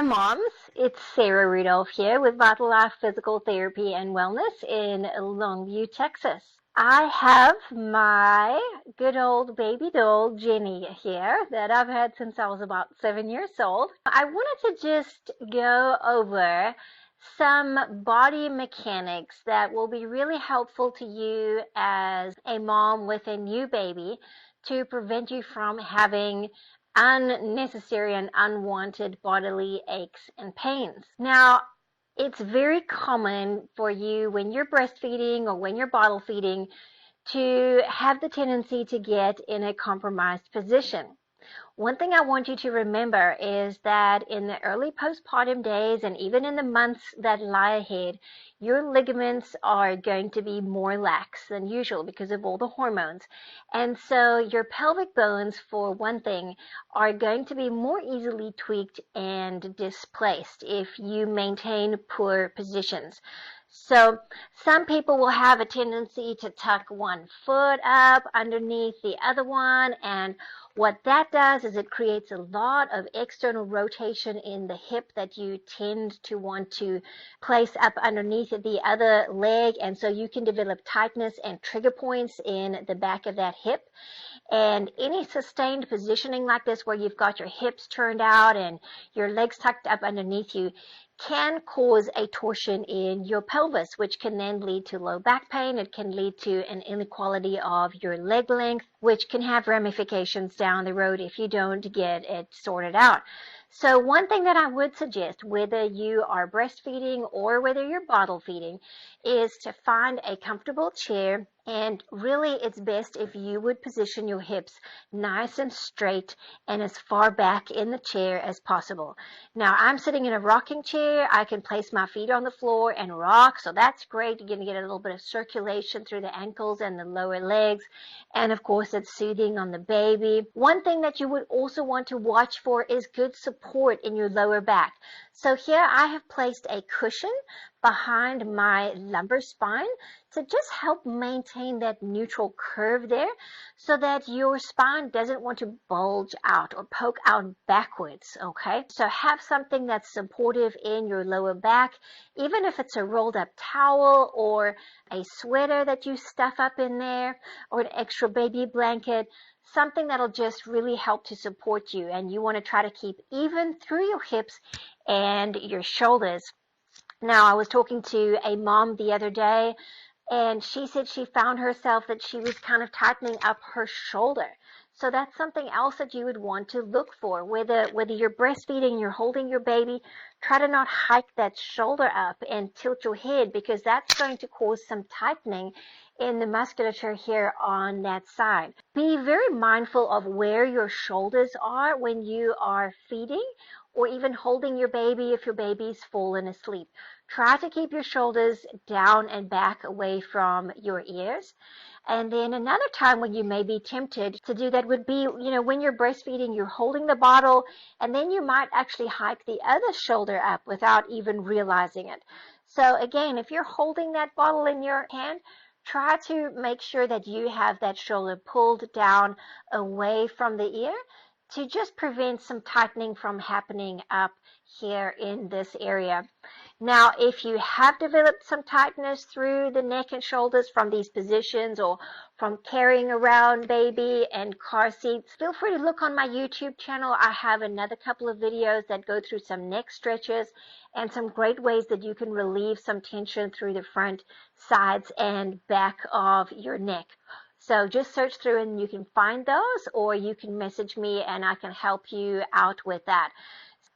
moms, it's Sarah Rudolph here with Vital Life Physical Therapy and Wellness in Longview, Texas. I have my good old baby doll, Jenny, here that I've had since I was about 7 years old. I wanted to just go over some body mechanics that will be really helpful to you as a mom with a new baby to prevent you from having unnecessary and unwanted bodily aches and pains. Now, it's very common for you when you're breastfeeding or when you're bottle feeding to have the tendency to get in a compromised position. One thing I want you to remember is that in the early postpartum days and even in the months that lie ahead, your ligaments are going to be more lax than usual because of all the hormones. And so your pelvic bones, for one thing, are going to be more easily tweaked and displaced if you maintain poor positions. So some people will have a tendency to tuck one foot up underneath the other one, and what that does is it creates a lot of external rotation in the hip that you tend to want to place up underneath the other leg, and so you can develop tightness and trigger points in the back of that hip. And any sustained positioning like this where you've got your hips turned out and your legs tucked up underneath you can cause a torsion in your pelvis, which can then lead to low back pain. It can lead to an inequality of your leg length, which can have ramifications down the road if you don't get it sorted out. So one thing that I would suggest, whether you are breastfeeding or whether you're bottle feeding, is to find a comfortable chair. And really, it's best if you would position your hips nice and straight and as far back in the chair as possible. Now, I'm sitting in a rocking chair. I can place my feet on the floor and rock, so that's great. You're going to get a little bit of circulation through the ankles and the lower legs. And of course, it's soothing on the baby. One thing that you would also want to watch for is good support in your lower back. So here I have placed a cushion behind my lumbar spine to just help maintain that neutral curve there so that your spine doesn't want to bulge out or poke out backwards, okay? So have something that's supportive in your lower back, even if it's a rolled up towel or a sweater that you stuff up in there or an extra baby blanket, something that'll just really help to support you. And you want to try to keep even through your hips and your shoulders. Now, I was talking to a mom the other day, and she said she found herself that she was kind of tightening up her shoulder. So that's something else that you would want to look for. Whether you're breastfeeding, you're holding your baby, try to not hike that shoulder up and tilt your head, because that's going to cause some tightening in the musculature here on that side. Be very mindful of where your shoulders are when you are feeding or even holding your baby if your baby's fallen asleep. Try to keep your shoulders down and back away from your ears. And then another time when you may be tempted to do that would be, when you're breastfeeding, you're holding the bottle, and then you might actually hike the other shoulder up without even realizing it. So again, if you're holding that bottle in your hand, try to make sure that you have that shoulder pulled down away from the ear to just prevent some tightening from happening up here in this area. Now, if you have developed some tightness through the neck and shoulders from these positions or from carrying around baby and car seats, feel free to look on my YouTube channel. I have another couple of videos that go through some neck stretches and some great ways that you can relieve some tension through the front, sides, and back of your neck. So just search through and you can find those, or you can message me and I can help you out with that.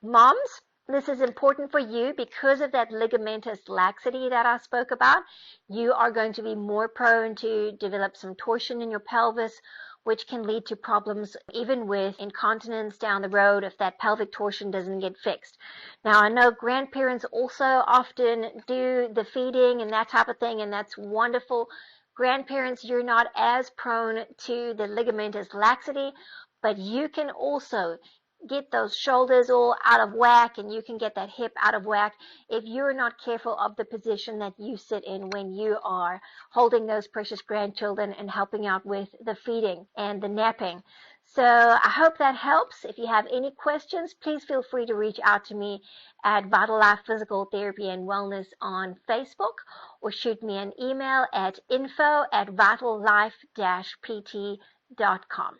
Moms, this is important for you because of that ligamentous laxity that I spoke about. You are going to be more prone to develop some torsion in your pelvis, which can lead to problems even with incontinence down the road if that pelvic torsion doesn't get fixed. Now, I know grandparents also often do the feeding and that type of thing, and that's wonderful. Grandparents, you're not as prone to the ligamentous laxity, but you can also get those shoulders all out of whack, and you can get that hip out of whack if you're not careful of the position that you sit in when you are holding those precious grandchildren and helping out with the feeding and the napping. So I hope that helps. If you have any questions, please feel free to reach out to me at Vital Life Physical Therapy and Wellness on Facebook, or shoot me an email at info@vitallife-pt.com.